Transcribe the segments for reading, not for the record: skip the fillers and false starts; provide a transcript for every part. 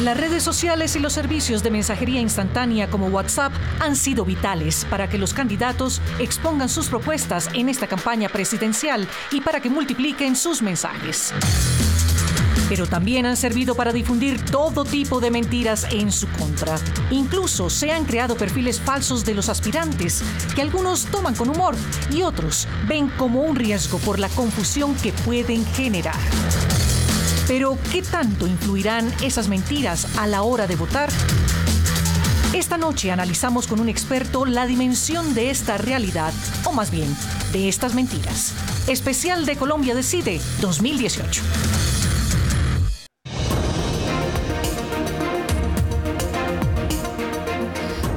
Las redes sociales y los servicios de mensajería instantánea como WhatsApp han sido vitales para que los candidatos expongan sus propuestas en esta campaña presidencial y para que multipliquen sus mensajes. Pero también han servido para difundir todo tipo de mentiras en su contra. Incluso se han creado perfiles falsos de los aspirantes, que algunos toman con humor y otros ven como un riesgo por la confusión que pueden generar. Pero, ¿qué tanto influirán esas mentiras a la hora de votar? Esta noche analizamos con un experto la dimensión de esta realidad, o más bien, de estas mentiras. Especial de Colombia Decide 2018.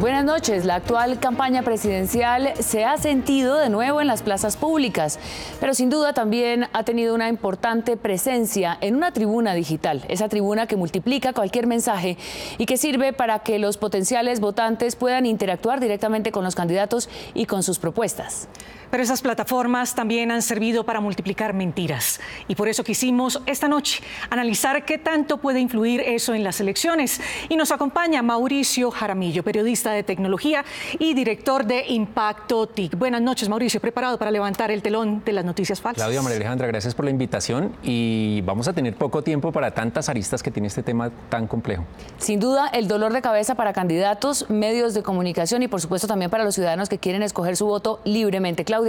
Buenas noches. La actual campaña presidencial se ha sentido de nuevo en las plazas públicas, pero sin duda también ha tenido una importante presencia en una tribuna digital, esa tribuna que multiplica cualquier mensaje y que sirve para que los potenciales votantes puedan interactuar directamente con los candidatos y con sus propuestas. Pero esas plataformas también han servido para multiplicar mentiras. Y por eso quisimos esta noche analizar qué tanto puede influir eso en las elecciones. Y nos acompaña Mauricio Jaramillo, periodista de tecnología y director de Impacto TIC. Buenas noches, Mauricio. ¿Preparado para levantar el telón de las noticias falsas? Claudia, María Alejandra, gracias por la invitación. Y vamos a tener poco tiempo para tantas aristas que tiene este tema tan complejo. Sin duda, el dolor de cabeza para candidatos, medios de comunicación y, por supuesto, también para los ciudadanos que quieren escoger su voto libremente. Claudia,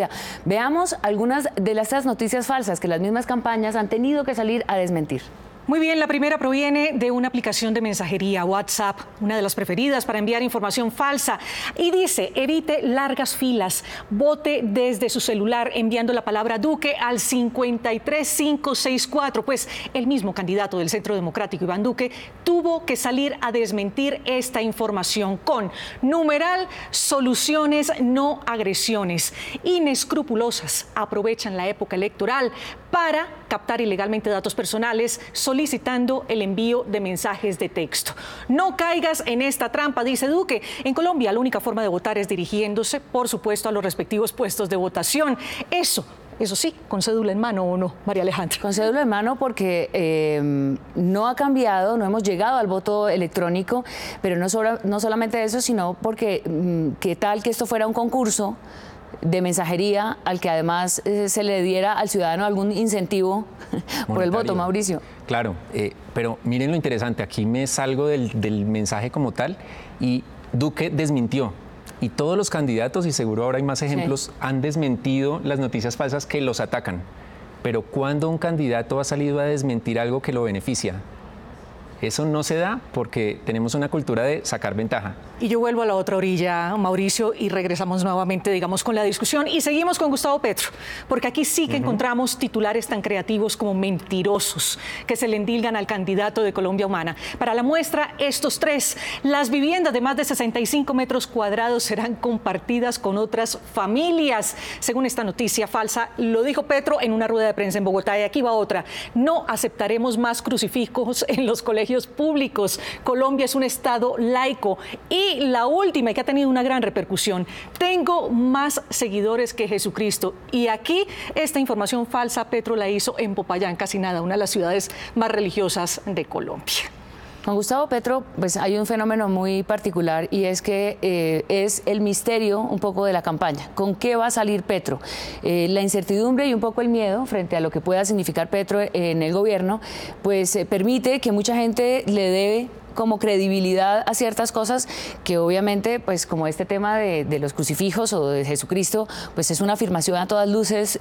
veamos algunas de estas noticias falsas que las mismas campañas han tenido que salir a desmentir. Muy bien, la primera proviene de una aplicación de mensajería, WhatsApp, una de las preferidas para enviar información falsa. Y dice, evite largas filas, vote desde su celular enviando la palabra Duque al 53564. Pues el mismo candidato del Centro Democrático, Iván Duque, tuvo que salir a desmentir esta información con numeral soluciones, no agresiones. Inescrupulosas aprovechan la época electoral para captar ilegalmente datos personales, solicitando el envío de mensajes de texto. No caigas en esta trampa, dice Duque. En Colombia, la única forma de votar es dirigiéndose, por supuesto, a los respectivos puestos de votación. Eso sí, con cédula en mano, ¿o no, María Alejandra? Con cédula en mano porque no ha cambiado, no hemos llegado al voto electrónico, pero no solamente eso, sino porque qué tal que esto fuera un concurso de mensajería al que además se le diera al ciudadano algún incentivo por el voto, Mauricio. Claro, pero miren lo interesante, aquí me salgo del mensaje como tal y Duque desmintió. Y todos los candidatos, y seguro ahora hay más ejemplos, han desmentido las noticias falsas que los atacan. Pero ¿cuándo un candidato ha salido a desmentir algo que lo beneficia? Eso no se da porque tenemos una cultura de sacar ventaja. Y yo vuelvo a la otra orilla, Mauricio, y regresamos nuevamente, digamos, con la discusión. Y seguimos con Gustavo Petro, porque aquí sí que encontramos titulares tan creativos como mentirosos, que se le endilgan al candidato de Colombia Humana. Para la muestra, estos tres: las viviendas de más de 65 metros cuadrados serán compartidas con otras familias. Según esta noticia falsa, lo dijo Petro en una rueda de prensa en Bogotá. Y aquí va otra: no aceptaremos más crucifijos en los colegios públicos. Colombia es un estado laico. Y la última, que ha tenido una gran repercusión: tengo más seguidores que Jesucristo. Y aquí esta información falsa Petro la hizo en Popayán, casi nada, una de las ciudades más religiosas de Colombia. Con Gustavo Petro, pues hay un fenómeno muy particular y es que es el misterio un poco de la campaña. ¿Con qué va a salir Petro? La incertidumbre y un poco el miedo frente a lo que pueda significar Petro en el gobierno, pues permite que mucha gente le debe como credibilidad a ciertas cosas que obviamente, pues como este tema de los crucifijos o de Jesucristo, pues es una afirmación a todas luces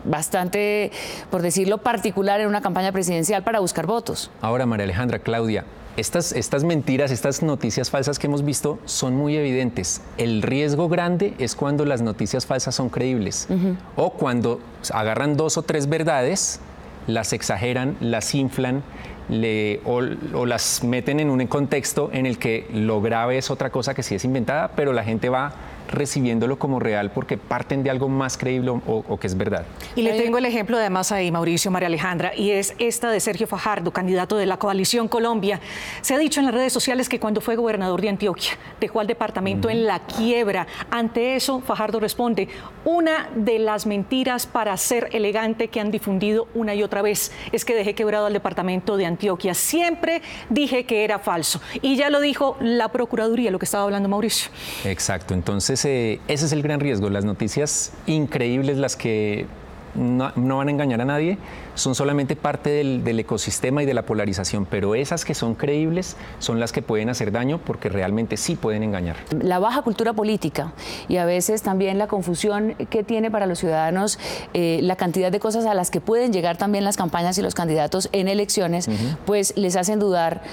bastante, por decirlo, particular en una campaña presidencial para buscar votos. Ahora, María Alejandra, Claudia, estas mentiras, estas noticias falsas que hemos visto son muy evidentes. El riesgo grande es cuando las noticias falsas son creíbles o cuando agarran 2 o 3 verdades, las exageran, las inflan, o las meten en un contexto en el que lo grave es otra cosa que sí es inventada, pero la gente va recibiéndolo como real porque parten de algo más creíble o que es verdad. Y le tengo el ejemplo además ahí, Mauricio, María Alejandra, y es esta de Sergio Fajardo, candidato de la Coalición Colombia. Se ha dicho en las redes sociales que cuando fue gobernador de Antioquia dejó al departamento en la quiebra. Ante eso, Fajardo responde: una de las mentiras para ser elegante que han difundido una y otra vez es que dejé quebrado al departamento de Antioquia. Siempre dije que era falso. Y ya lo dijo la Procuraduría, lo que estaba hablando Mauricio. Exacto, entonces ese es el gran riesgo. Las noticias increíbles, las que no van a engañar a nadie, son solamente parte del ecosistema y de la polarización, pero esas que son creíbles son las que pueden hacer daño porque realmente sí pueden engañar. La baja cultura política y a veces también la confusión que tiene para los ciudadanos la cantidad de cosas a las que pueden llegar también las campañas y los candidatos en elecciones, pues les hacen dudar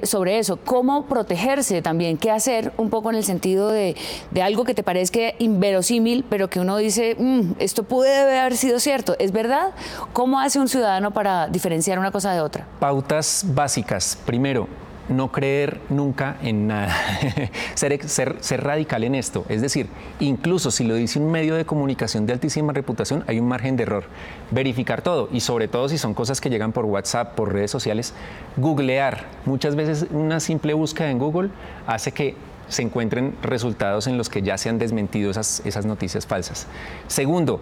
sobre eso. ¿Cómo protegerse también? ¿Qué hacer un poco en el sentido de algo que te parezca inverosímil, pero que uno dice, esto puede haber sido cierto? ¿Es verdad? ¿Cómo hace un ciudadano para diferenciar una cosa de otra? Pautas básicas. Primero, no creer nunca en nada. ser radical en esto. Es decir, incluso si lo dice un medio de comunicación de altísima reputación, hay un margen de error. Verificar todo y sobre todo si son cosas que llegan por WhatsApp, por redes sociales, googlear. Muchas veces una simple búsqueda en Google hace que se encuentren resultados en los que ya se han desmentido esas noticias falsas. Segundo,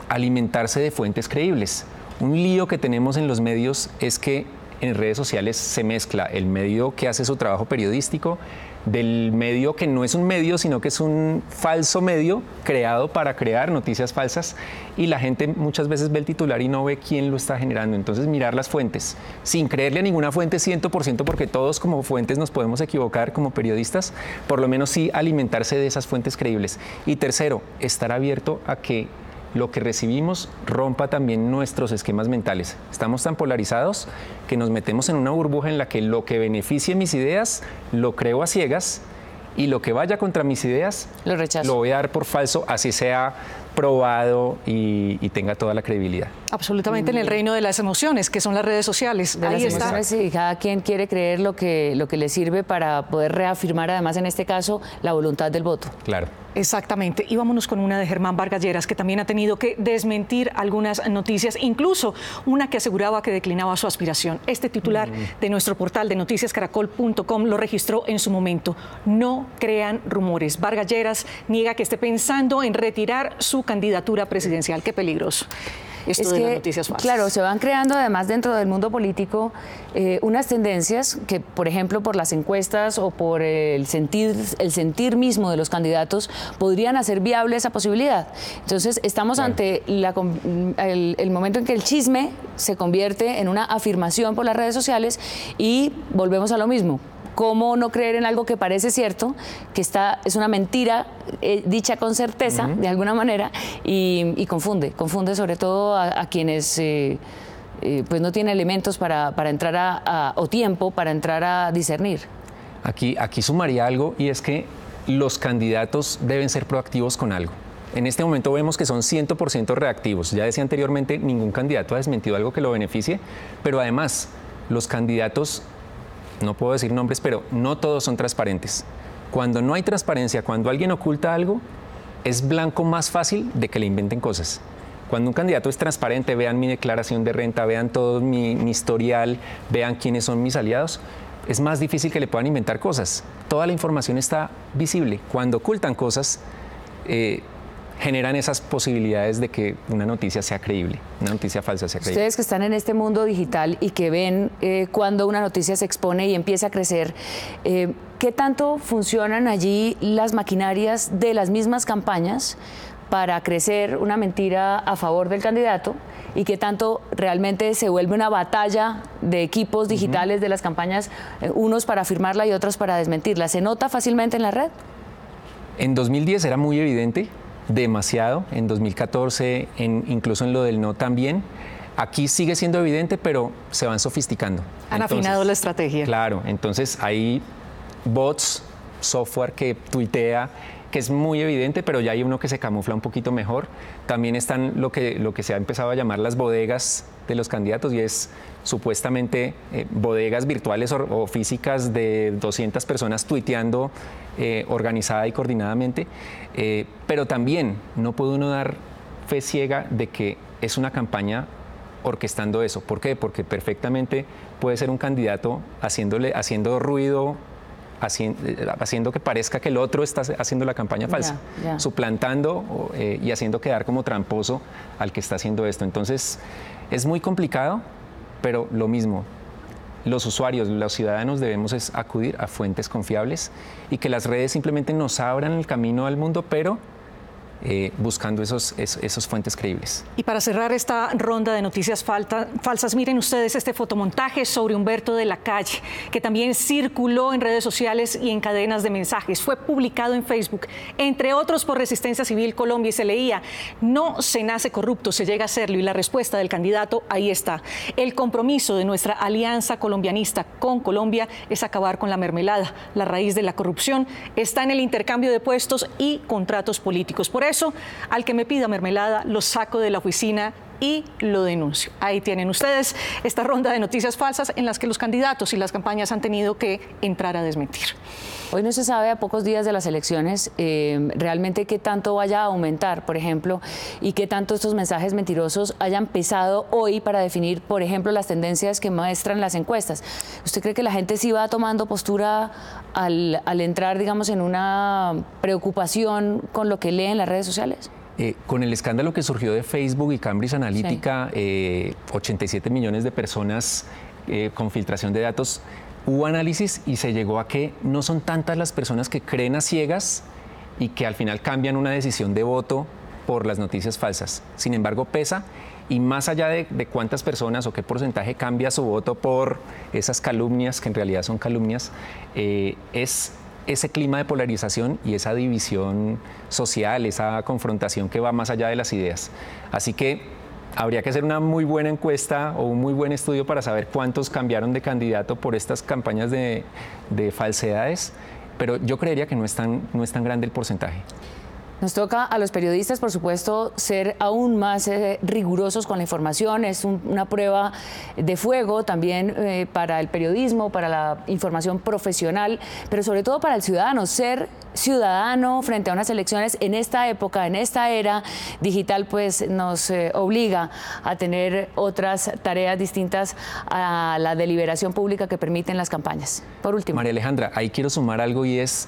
alimentarse de fuentes creíbles. Un lío que tenemos en los medios es que en redes sociales se mezcla el medio que hace su trabajo periodístico del medio que no es un medio, sino que es un falso medio creado para crear noticias falsas, y la gente muchas veces ve el titular y no ve quién lo está generando. Entonces, mirar las fuentes, sin creerle a ninguna fuente 100%, porque todos como fuentes nos podemos equivocar como periodistas, por lo menos sí alimentarse de esas fuentes creíbles. Y tercero, estar abierto a que lo que recibimos rompa también nuestros esquemas mentales. Estamos tan polarizados que nos metemos en una burbuja en la que lo que beneficie mis ideas lo creo a ciegas y lo que vaya contra mis ideas lo rechazo. Lo voy a dar por falso, así sea probado y tenga toda la credibilidad. Absolutamente, en el reino de las emociones, que son las redes sociales. Ahí está. Sí, cada quien quiere creer lo que le sirve para poder reafirmar, además en este caso, la voluntad del voto. Claro. Exactamente. Y vámonos con una de Germán Vargas Lleras, que también ha tenido que desmentir algunas noticias, incluso una que aseguraba que declinaba su aspiración. Este titular de nuestro portal de noticiascaracol.com lo registró en su momento. No crean rumores. Vargas Lleras niega que esté pensando en retirar su candidatura presidencial. Qué peligroso. Esto de las noticias falsas. Claro, se van creando además dentro del mundo político unas tendencias que, por ejemplo, por las encuestas o por el sentir mismo de los candidatos, podrían hacer viable esa posibilidad. Entonces, estamos ante el momento en que el chisme se convierte en una afirmación por las redes sociales y volvemos a lo mismo. ¿Cómo no creer en algo que parece cierto, que es una mentira dicha con certeza, de alguna manera, y confunde sobre todo a quienes pues no tienen elementos para entrar o tiempo para entrar a discernir? Aquí sumaría algo, y es que los candidatos deben ser proactivos con algo. En este momento vemos que son 100% reactivos. Ya decía anteriormente, ningún candidato ha desmentido algo que lo beneficie, pero además los candidatos, no puedo decir nombres, pero no todos son transparentes. Cuando no hay transparencia, cuando alguien oculta algo, es blanco más fácil de que le inventen cosas. Cuando un candidato es transparente, vean mi declaración de renta, vean todo mi historial, vean quiénes son mis aliados, es más difícil que le puedan inventar cosas. Toda la información está visible. Cuando ocultan cosas, generan esas posibilidades de que una noticia sea creíble, una noticia falsa sea creíble. Ustedes que están en este mundo digital y que ven cuando una noticia se expone y empieza a crecer, ¿qué tanto funcionan allí las maquinarias de las mismas campañas para crecer una mentira a favor del candidato? ¿Y qué tanto realmente se vuelve una batalla de equipos digitales de las campañas, unos para afirmarla y otros para desmentirla? ¿Se nota fácilmente en la red? En 2010 era muy evidente, demasiado. En 2014, incluso en lo del no también. Aquí sigue siendo evidente, pero se van sofisticando. Han afinado la estrategia. Claro, entonces hay bots, software que tuitea que es muy evidente, pero ya hay uno que se camufla un poquito mejor. También están lo que se ha empezado a llamar las bodegas de los candidatos, y es supuestamente bodegas virtuales o físicas de 200 personas tuiteando organizada y coordinadamente, pero también no puede uno dar fe ciega de que es una campaña orquestando eso. ¿Por qué? Porque perfectamente puede ser un candidato haciendo ruido, haciendo que parezca que el otro está haciendo la campaña falsa, suplantando y haciendo quedar como tramposo al que está haciendo esto. Entonces, es muy complicado, pero lo mismo, los usuarios, los ciudadanos debemos es acudir a fuentes confiables y que las redes simplemente nos abran el camino al mundo, pero buscando esos fuentes creíbles. Y para cerrar esta ronda de noticias falsas, miren ustedes este fotomontaje sobre Humberto de la Calle, que también circuló en redes sociales y en cadenas de mensajes. Fue publicado en Facebook, entre otros por Resistencia Civil Colombia, y se leía: no se nace corrupto, se llega a serlo. Y la respuesta del candidato ahí está. El compromiso de nuestra alianza colombianista con Colombia es acabar con la mermelada. La raíz de la corrupción está en el intercambio de puestos y contratos políticos. Por eso, al que me pida mermelada, lo saco de la oficina y lo denuncio. Ahí tienen ustedes esta ronda de noticias falsas en las que los candidatos y las campañas han tenido que entrar a desmentir. Hoy no se sabe, a pocos días de las elecciones, realmente qué tanto vaya a aumentar, por ejemplo, y qué tanto estos mensajes mentirosos hayan pesado hoy para definir, por ejemplo, las tendencias que muestran las encuestas. ¿Usted cree que la gente sí va tomando postura al entrar, digamos, en una preocupación con lo que lee en las redes sociales? Con el escándalo que surgió de Facebook y Cambridge Analytica, 87 millones de personas con filtración de datos, hubo análisis y se llegó a que no son tantas las personas que creen a ciegas y que al final cambian una decisión de voto por las noticias falsas. Sin embargo, pesa, y más allá de cuántas personas o qué porcentaje cambia su voto por esas calumnias, que en realidad son calumnias, es ese clima de polarización y esa división social, esa confrontación que va más allá de las ideas. Así que habría que hacer una muy buena encuesta o un muy buen estudio para saber cuántos cambiaron de candidato por estas campañas de falsedades, pero yo creería que no es tan grande el porcentaje. Nos toca a los periodistas, por supuesto, ser aún más rigurosos con la información. Es una prueba de fuego también para el periodismo, para la información profesional, pero sobre todo para el ciudadano. Ser ciudadano frente a unas elecciones en esta época, en esta era digital, pues nos obliga a tener otras tareas distintas a la deliberación pública que permiten las campañas. Por último. María Alejandra, ahí quiero sumar algo, y es,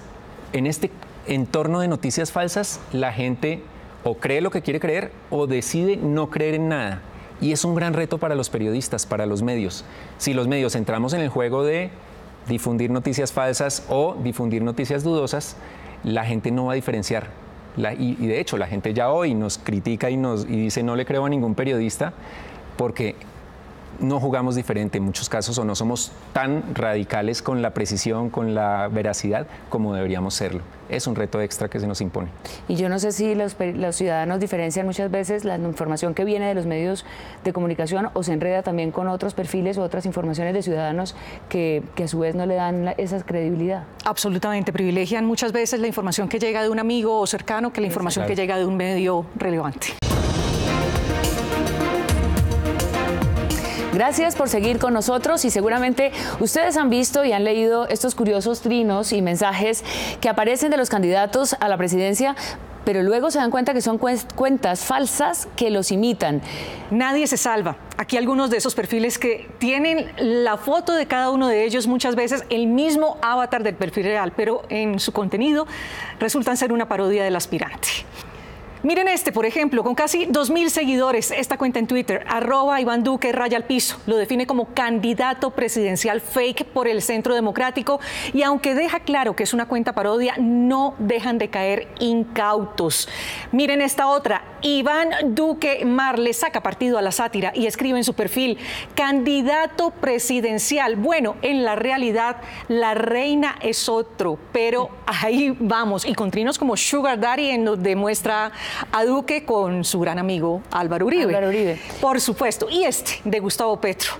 en este entorno de noticias falsas, la gente o cree lo que quiere creer o decide no creer en nada. Y es un gran reto para los periodistas, para los medios. Si los medios entramos en el juego de difundir noticias falsas o difundir noticias dudosas, la gente no va a diferenciar. Y de hecho, la gente ya hoy nos critica y dice: no le creo a ningún periodista, porque no jugamos diferente en muchos casos, o no somos tan radicales con la precisión, con la veracidad, como deberíamos serlo. Es un reto extra que se nos impone. Y yo no sé si los ciudadanos diferencian muchas veces la información que viene de los medios de comunicación, o se enreda también con otros perfiles o otras informaciones de ciudadanos que a su vez no le dan esa credibilidad. Absolutamente, privilegian muchas veces la información que llega de un amigo o cercano que la información que llega de un medio relevante. Gracias por seguir con nosotros, y seguramente ustedes han visto y han leído estos curiosos trinos y mensajes que aparecen de los candidatos a la presidencia, pero luego se dan cuenta que son cuentas falsas que los imitan. Nadie se salva. Aquí algunos de esos perfiles que tienen la foto de cada uno de ellos, muchas veces el mismo avatar del perfil real, pero en su contenido resultan ser una parodia del aspirante. Miren este, por ejemplo, con casi 2.000 seguidores, esta cuenta en Twitter, @IvánDuque_al_piso, lo define como candidato presidencial fake por el Centro Democrático, y aunque deja claro que es una cuenta parodia, no dejan de caer incautos. Miren esta otra, Iván Duque Mar le saca partido a la sátira y escribe en su perfil: candidato presidencial. Bueno, en la realidad la reina es otro, pero ahí vamos, y con trinos como Sugar Daddy, en donde muestra a Duque con su gran amigo Álvaro Uribe. Por supuesto. Y este, de Gustavo Petro,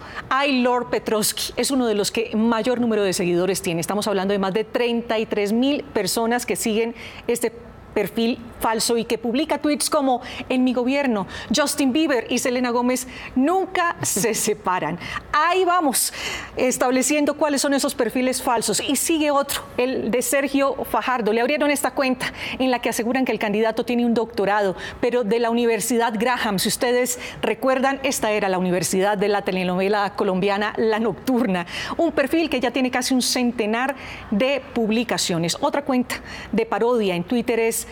I Lord Petrovsky, es uno de los que mayor número de seguidores tiene. Estamos hablando de más de 33.000 personas que siguen este perfil falso y que publica tweets como: en mi gobierno, Justin Bieber y Selena Gómez nunca se separan. Ahí vamos, estableciendo cuáles son esos perfiles falsos. Y sigue otro, el de Sergio Fajardo. Le abrieron esta cuenta en la que aseguran que el candidato tiene un doctorado, pero de la Universidad Graham. Si ustedes recuerdan, esta era la universidad de la telenovela colombiana La Nocturna. Un perfil que ya tiene casi un centenar de publicaciones. Otra cuenta de parodia en Twitter es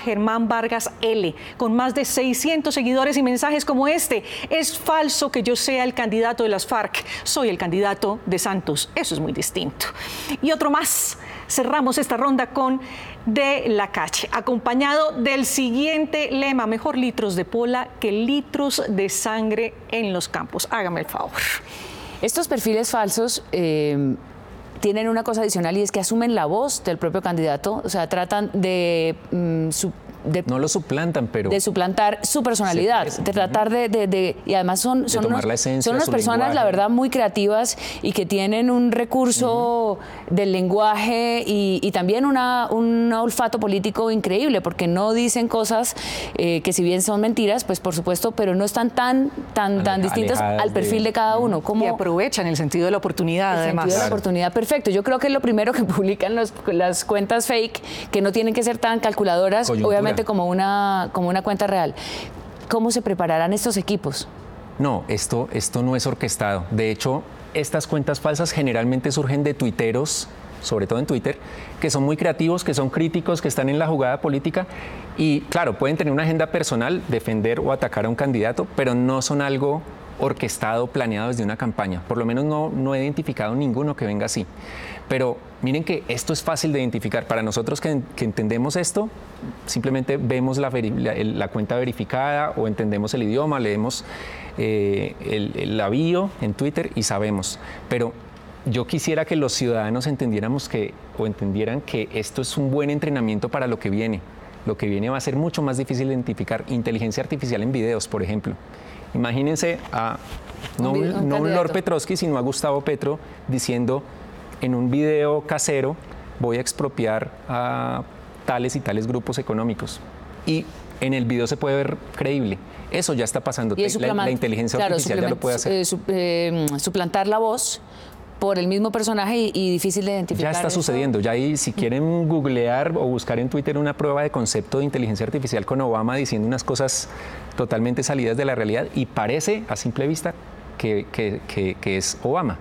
@GermánVargasL, con más de 600 seguidores y mensajes como este: es falso que yo sea el candidato de las FARC, soy el candidato de Santos. Eso es muy distinto. Y otro más. Cerramos esta ronda con De la Calle, acompañado del siguiente lema: mejor litros de pola que litros de sangre en los campos. Hágame el favor. Estos perfiles falsos tienen una cosa adicional, y es que asumen la voz del propio candidato, o sea, tratan de no lo suplantan, pero de suplantar su personalidad, de tratar y además son unas personas, la verdad, muy creativas y que tienen un recurso del lenguaje y también un olfato político increíble, porque no dicen cosas que, si bien son mentiras, pues por supuesto, pero no están tan distintas al perfil de cada uno. Y aprovechan el sentido de la oportunidad, además. El sentido de la oportunidad, perfecto. Yo creo que es lo primero que publican las cuentas fake, que no tienen que ser tan calculadoras, obviamente, como una cuenta real. ¿Cómo se prepararán estos equipos? No, esto no es orquestado. De hecho, estas cuentas falsas generalmente surgen de tuiteros, sobre todo en Twitter, que son muy creativos, que son críticos, que están en la jugada política y, claro, pueden tener una agenda personal, defender o atacar a un candidato, pero no son algo orquestado, planeado desde una campaña. Por lo menos no he identificado ninguno que venga así. Pero miren que esto es fácil de identificar. Para nosotros que entendemos esto, simplemente vemos la cuenta verificada o entendemos el idioma, leemos la bio en Twitter y sabemos. Pero yo quisiera que los ciudadanos entendieran que esto es un buen entrenamiento para lo que viene. Lo que viene va a ser mucho más difícil de identificar. Inteligencia artificial en videos, por ejemplo. Imagínense no un Lord Petrovsky, sino a Gustavo Petro diciendo: en un video casero voy a expropiar a tales y tales grupos económicos. Y en el video se puede ver creíble. Eso ya está pasando. La inteligencia artificial ya lo puede hacer. Suplantar la voz por el mismo personaje y difícil de identificar. Ya está sucediendo. Ya ahí, si quieren googlear o buscar en Twitter una prueba de concepto de inteligencia artificial con Obama diciendo unas cosas totalmente salidas de la realidad, y parece a simple vista que es Obama.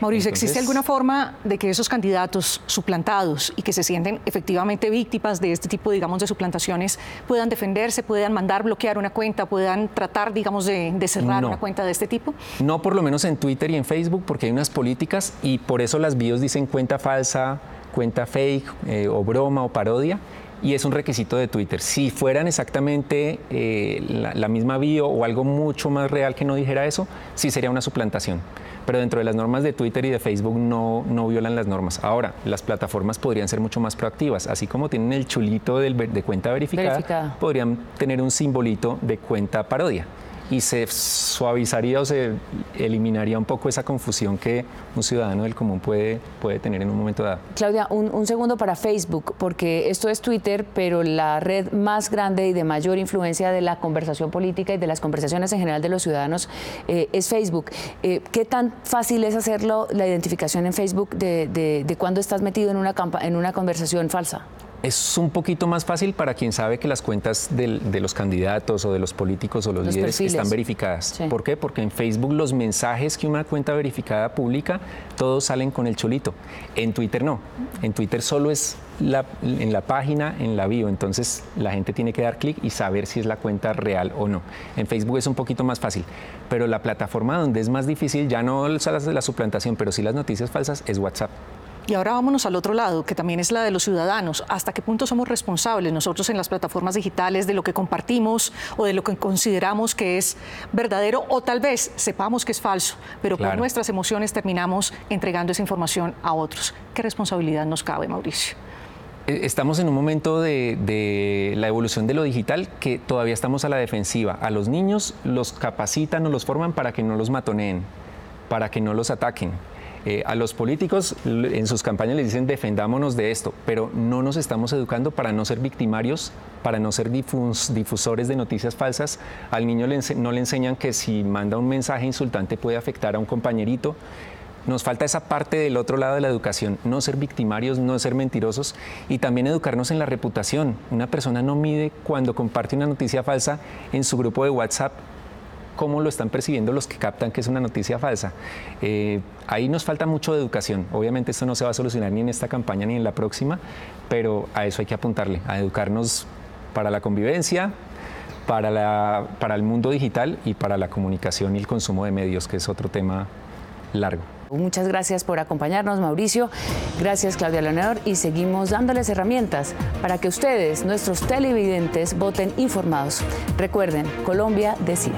Mauricio, ¿existe alguna forma de que esos candidatos suplantados y que se sienten efectivamente víctimas de este tipo, digamos, de suplantaciones puedan defenderse, puedan mandar bloquear una cuenta, puedan tratar, digamos, de cerrar una cuenta de este tipo? No, por lo menos en Twitter y en Facebook, porque hay unas políticas y por eso las bios dicen cuenta falsa, cuenta fake o broma o parodia. Y es un requisito de Twitter. Si fueran exactamente la misma bio o algo mucho más real que no dijera eso, sí sería una suplantación. Pero dentro de las normas de Twitter y de Facebook no violan las normas. Ahora, las plataformas podrían ser mucho más proactivas. Así como tienen el chulito de cuenta verificada, podrían tener un simbolito de cuenta parodia. Y se suavizaría o se eliminaría un poco esa confusión que un ciudadano del común puede tener en un momento dado. Claudia, un segundo para Facebook, porque esto es Twitter, pero la red más grande y de mayor influencia de la conversación política y de las conversaciones en general de los ciudadanos es Facebook. ¿Qué tan fácil es hacerlo, la identificación en Facebook de cuando estás metido en una conversación falsa? Es un poquito más fácil para quien sabe que las cuentas de los candidatos o de los políticos o los líderes perfiles están verificadas. Sí. ¿Por qué? Porque en Facebook los mensajes que una cuenta verificada publica, todos salen con el chulito. En Twitter no. En Twitter solo es en la página, en la bio. Entonces la gente tiene que dar clic y saber si es la cuenta real o no. En Facebook es un poquito más fácil. Pero la plataforma donde es más difícil, ya no la suplantación, pero sí las noticias falsas, es WhatsApp. Y ahora vámonos al otro lado, que también es la de los ciudadanos. ¿Hasta qué punto somos responsables nosotros en las plataformas digitales de lo que compartimos o de lo que consideramos que es verdadero, o tal vez sepamos que es falso, pero por nuestras emociones terminamos entregando esa información a otros? ¿Qué responsabilidad nos cabe, Mauricio? Estamos en un momento de la evolución de lo digital que todavía estamos a la defensiva. A los niños los capacitan o los forman para que no los matoneen, para que no los ataquen. A los políticos en sus campañas les dicen defendámonos de esto, pero no nos estamos educando para no ser victimarios, para no ser difusores de noticias falsas. Al niño no le enseñan que si manda un mensaje insultante puede afectar a un compañerito. Nos falta esa parte del otro lado de la educación, no ser victimarios, no ser mentirosos y también educarnos en la reputación. Una persona no mide cuando comparte una noticia falsa en su grupo de WhatsApp cómo lo están percibiendo los que captan que es una noticia falsa. Ahí nos falta mucho de educación. Obviamente esto no se va a solucionar ni en esta campaña ni en la próxima, pero a eso hay que apuntarle, a educarnos para la convivencia, para el mundo digital y para la comunicación y el consumo de medios, que es otro tema largo. Muchas gracias por acompañarnos, Mauricio. Gracias, Claudia Leonor. Y seguimos dándoles herramientas para que ustedes, nuestros televidentes, voten informados. Recuerden, Colombia decide.